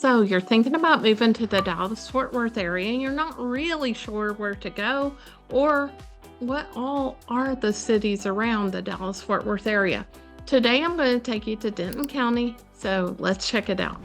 So you're thinking about moving to the Dallas-Fort Worth area and you're not really sure where to go or what all are the cities around the Dallas-Fort Worth area. Today I'm going to take you to Denton County, so let's check it out.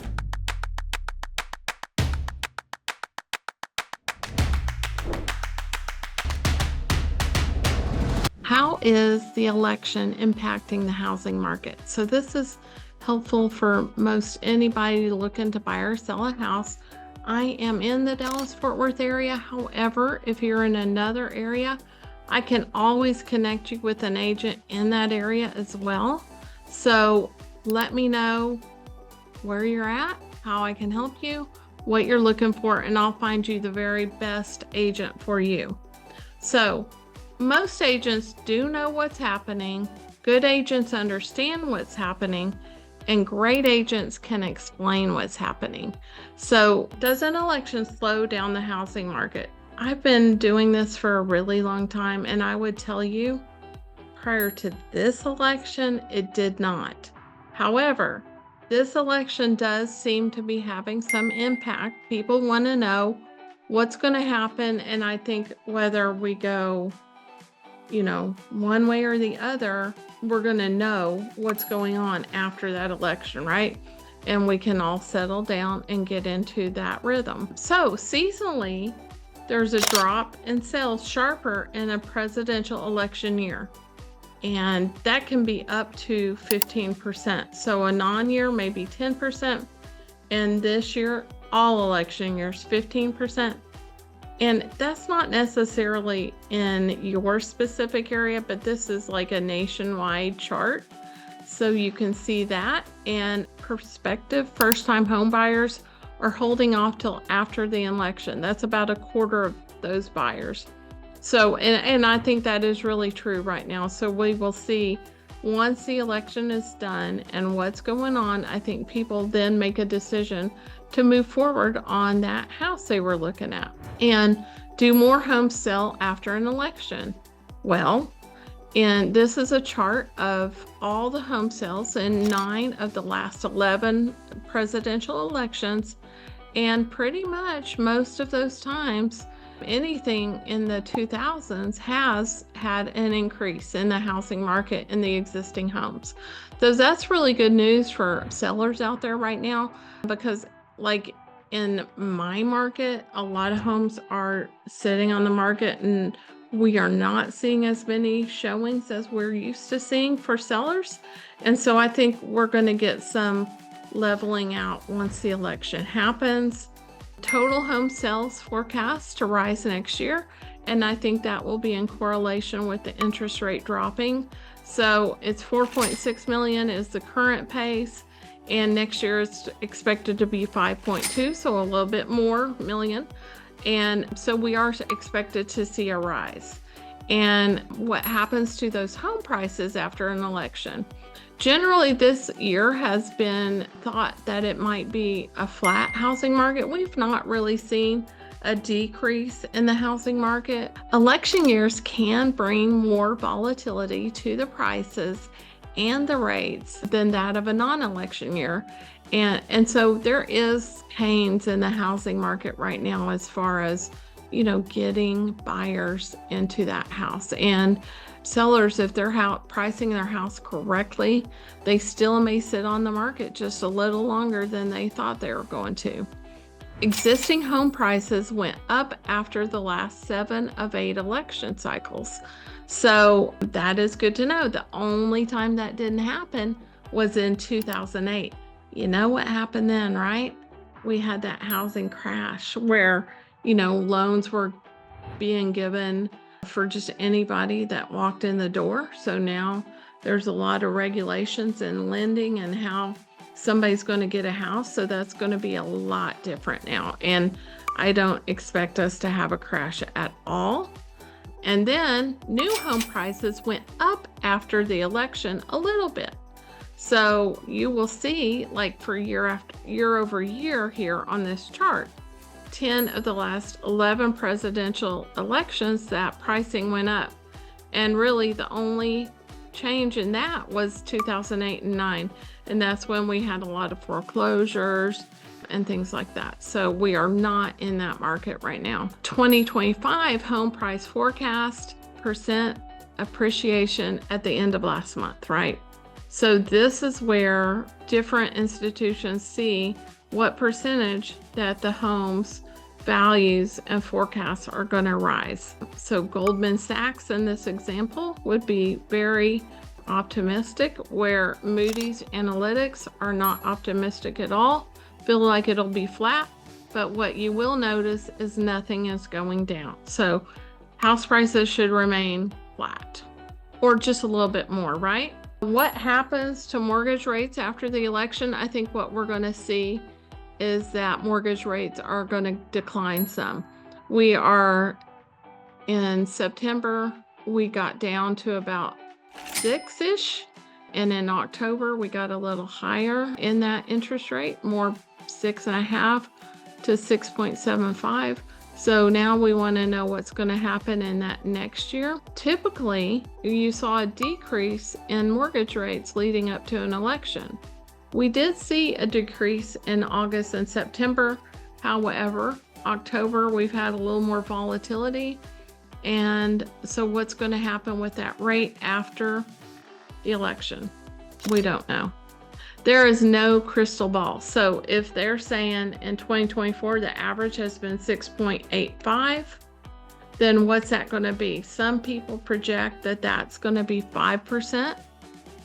How is the election impacting the housing market? So this is helpful for most anybody looking to buy or sell a house. I am in the Dallas-Fort Worth area. However, if you're in another area, I can always connect you with an agent in that area as well. So let me know where you're at, how I can help you, what you're looking for, and I'll find you the very best agent for you. So most agents do know what's happening. Good agents understand what's happening, and great agents can explain what's happening. So does an election slow down the housing market? I've been doing this for a really long time, and I would tell you prior to this election, it did not. However, this election does seem to be having some impact. People want to know what's going to happen, and I think whether we go one way or the other, we're going to know what's going on after that election, right? And we can all settle down and get into that rhythm. So seasonally, there's a drop in sales sharper in a presidential election year. And that can be up to 15%. So a non-year may be 10%. And this year, all election years, 15%. And that's not necessarily in your specific area, but this is like a nationwide chart. So you can see that. And prospective first-time home buyers are holding off till after the election. That's about a quarter of those buyers. So, and I think that is really true right now. So we will see once the election is done and what's going on, I think people then make a decision to move forward on that house they were looking at. And do more homes sell after an election? Well, and this is a chart of all the home sales in 9 of the last 11 presidential elections. And pretty much most of those times, anything in the 2000s has had an increase in the housing market in the existing homes. So that's really good news for sellers out there right now, because like in my market, a lot of homes are sitting on the market and we are not seeing as many showings as we're used to seeing for sellers. And so I think we're going to get some leveling out once the election happens. Total home sales forecast to rise next year, and I think that will be in correlation with the interest rate dropping. So it's 4.6 million is the current pace, and next year it's expected to be 5.2, so a little bit more million. And so we are expected to see a rise. And what happens to those home prices after an election? Generally, this year has been thought that it might be a flat housing market. We've not really seen a decrease in the housing market. Election years can bring more volatility to the prices and the rates than that of a non-election year. And so there is pains in the housing market right now as far as, getting buyers into that house. And sellers, if they're pricing their house correctly, they still may sit on the market just a little longer than they thought they were going to. Existing home prices went up after the last 7 of 8 election cycles. So that is good to know. The only time that didn't happen was in 2008. You know what happened then, right? We had that housing crash where, loans were being given for just anybody that walked in the door. So now there's a lot of regulations in lending and how somebody's going to get a house. So that's going to be a lot different now. And I don't expect us to have a crash at all. And then new home prices went up after the election a little bit. So you will see, like for year over year here on this chart, 10 of the last 11 presidential elections, that pricing went up. And really the only change in that was 2008 and 9. And that's when we had a lot of foreclosures and things like that. So we are not in that market right now. 2025 home price forecast percent appreciation at the end of last month, right? So this is where different institutions see what percentage that the homes values and forecasts are going to rise. So Goldman Sachs in this example would be very optimistic, where Moody's Analytics are not optimistic at all, feel like it'll be flat. But what you will notice is nothing is going down. So house prices should remain flat or just a little bit more, right? What happens to mortgage rates after the election? I think what we're going to see is that mortgage rates are going to decline some. We are in September, we got down to about 6-ish, and in October we got a little higher in that interest rate, more 6.5 to 6.75. So now we want to know what's going to happen in that next year. Typically, you saw a decrease in mortgage rates leading up to an election. We did see a decrease in August and September. However, October, we've had a little more volatility. And so what's going to happen with that rate after the election? We don't know. There is no crystal ball. So if they're saying in 2024, the average has been 6.85, then what's that going to be? Some people project that that's going to be 5%,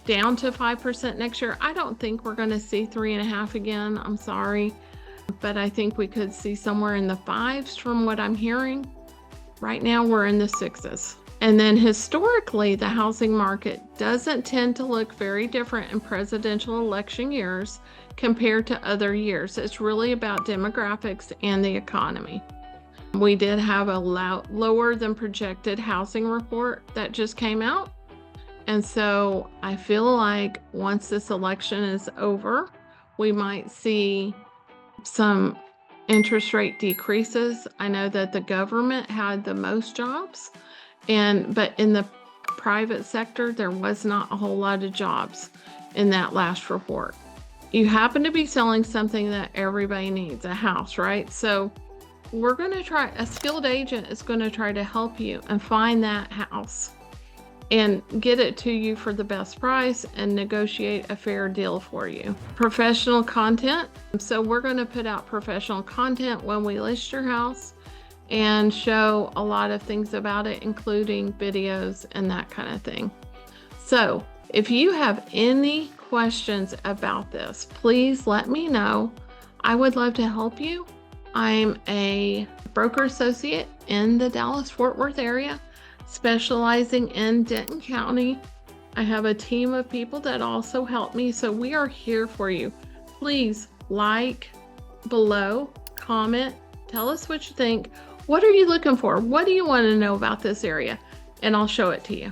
down to 5% next year. I don't think we're going to see 3.5 again. I'm sorry. But I think we could see somewhere in the 5s from what I'm hearing. Right now we're in the 6s. And then historically, the housing market doesn't tend to look very different in presidential election years compared to other years. It's really about demographics and the economy. We did have a lower than projected housing report that just came out. And so I feel like once this election is over, we might see some interest rate decreases. I know that the government had the most jobs, but in the private sector, there was not a whole lot of jobs in that last report. You happen to be selling something that everybody needs, a house, right? So we're going to try, a skilled agent is going to try to help you and find that house and get it to you for the best price and negotiate a fair deal for you. Professional content. So we're going to put out professional content when we list your house and show a lot of things about it, including videos and that kind of thing. So if you have any questions about this, please let me know. I would love to help you. I'm a broker associate in the Dallas-Fort Worth area, specializing in Denton County. I have a team of people that also help me, so we are here for you. Please like below, comment, tell us what you think. What are you looking for? What do you want to know about this area? And I'll show it to you.